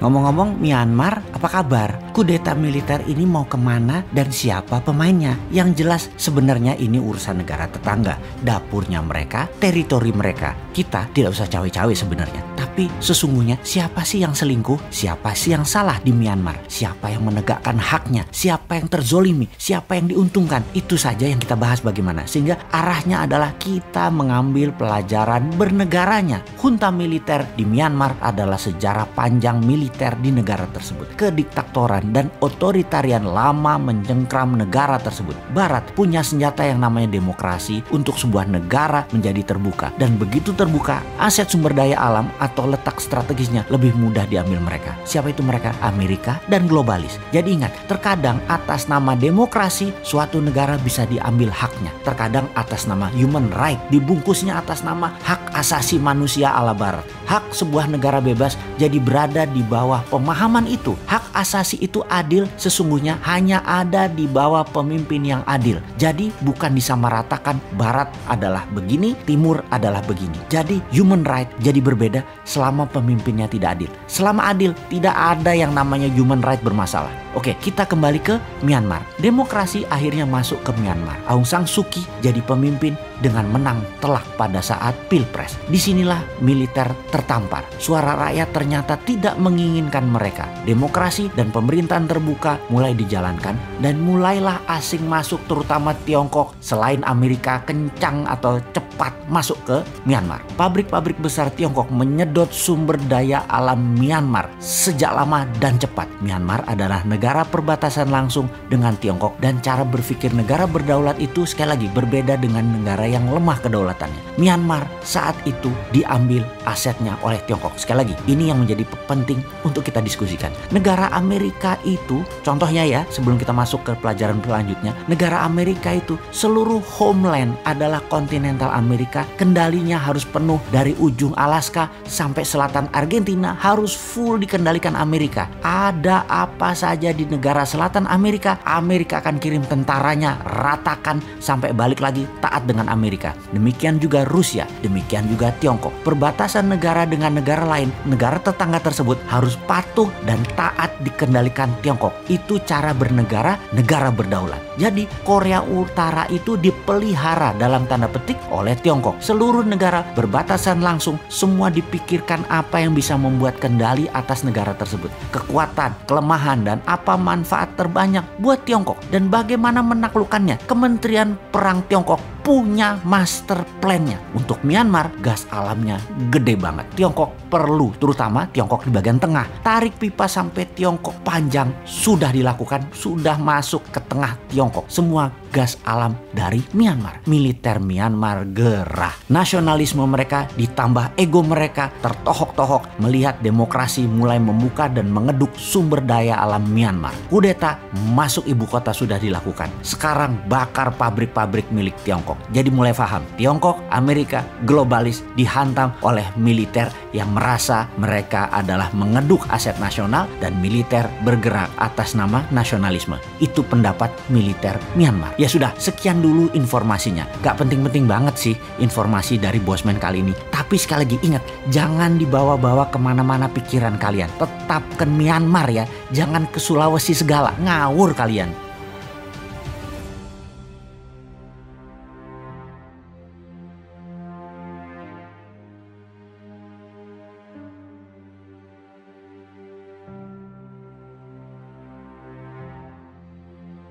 Ngomong-ngomong Myanmar, apa kabar? Kudeta militer ini mau kemana dan siapa pemainnya? Yang jelas sebenarnya ini urusan negara tetangga, dapurnya mereka, teritori mereka. Kita tidak usah cawe-cawe sebenarnya. Tapi sesungguhnya siapa sih yang selingkuh? Siapa sih yang salah di Myanmar? Siapa yang menegakkan haknya? Siapa yang terzolimi? Siapa yang diuntungkan? Itu saja yang kita bahas bagaimana. Sehingga arahnya adalah kita mengambil pelajaran bernegaranya. Junta militer di Myanmar adalah sejarah panjang militer di negara tersebut. Kediktatoran dan otoritarian lama mencengkram negara tersebut. Barat punya senjata yang namanya demokrasi untuk sebuah negara menjadi terbuka. Dan begitu terbuka, aset sumber daya alam atau letak strategisnya lebih mudah diambil mereka. Siapa itu mereka? Amerika dan globalis. Jadi ingat, terkadang atas nama demokrasi suatu negara bisa diambil haknya. Terkadang atas nama human right, dibungkusnya atas nama hak asasi manusia ala barat. Hak sebuah negara bebas jadi berada di bawah pemahaman itu. Hak asasi itu adil, sesungguhnya hanya ada di bawah pemimpin yang adil. Jadi bukan disamaratakan barat adalah begini, timur adalah begini. Jadi human right jadi berbeda selama pemimpinnya tidak adil. Selama adil tidak ada yang namanya human right bermasalah. Oke, kita kembali ke Myanmar. Demokrasi akhirnya masuk ke Myanmar. Aung San Suu Kyi jadi pemimpin dengan menang telak pada saat pilpres. Disinilah militer tertampar. Suara rakyat ternyata tidak menginginkan mereka. Demokrasi dan pemerintahan terbuka mulai dijalankan dan mulailah asing masuk, terutama Tiongkok selain Amerika kencang atau cepat masuk ke Myanmar. Pabrik-pabrik besar Tiongkok menyedot sumber daya alam Myanmar sejak lama dan cepat. Myanmar adalah negara perbatasan langsung dengan Tiongkok dan cara berpikir negara berdaulat itu sekali lagi berbeda dengan negara yang lemah kedaulatannya. Myanmar saat itu diambil asetnya oleh Tiongkok. Sekali lagi, ini yang menjadi penting untuk kita diskusikan. Negara Amerika itu, contohnya ya, sebelum kita masuk ke pelajaran selanjutnya, negara Amerika itu seluruh homeland adalah kontinental Amerika, kendalinya harus penuh dari ujung Alaska sampai selatan Argentina harus full dikendalikan Amerika. Ada apa saja di negara selatan Amerika, Amerika akan kirim tentaranya, ratakan sampai balik lagi taat dengan Amerika. Demikian juga Rusia, demikian juga Tiongkok. Perbatasan negara dengan negara lain, negara tetangga tersebut harus patuh dan taat dikendalikan Tiongkok. Itu cara bernegara, negara berdaulat. Jadi Korea Utara itu dipelihara dalam tanda petik oleh Tiongkok. Seluruh negara berbatasan langsung, semua dipikirkan apa yang bisa membuat kendali atas negara tersebut. Kekuatan, kelemahan, dan apa manfaat terbanyak buat Tiongkok dan bagaimana menaklukkannya. Kementerian Perang Tiongkok punya master plan-nya. Untuk Myanmar, gas alamnya gede banget. Tiongkok perlu, terutama Tiongkok di bagian tengah. Tarik pipa sampai Tiongkok panjang sudah dilakukan, sudah masuk ke tengah Tiongkok. Semua gas alam dari Myanmar. Militer Myanmar gerah. Nasionalisme mereka ditambah ego mereka tertohok-tohok melihat demokrasi mulai membuka dan mengeduk sumber daya alam Myanmar. Kudeta masuk ibu kota sudah dilakukan. Sekarang bakar pabrik-pabrik milik Tiongkok. Jadi mulai paham, Tiongkok, Amerika, globalis dihantam oleh militer yang merasa mereka adalah mengeduk aset nasional dan militer bergerak atas nama nasionalisme. Itu pendapat militer Myanmar. Ya sudah, sekian dulu informasinya. Gak penting-penting banget sih informasi dari Bosman kali ini. Tapi sekali lagi ingat, jangan dibawa-bawa kemana-mana pikiran kalian. Tetap ke Myanmar ya, jangan ke Sulawesi segala, ngawur kalian.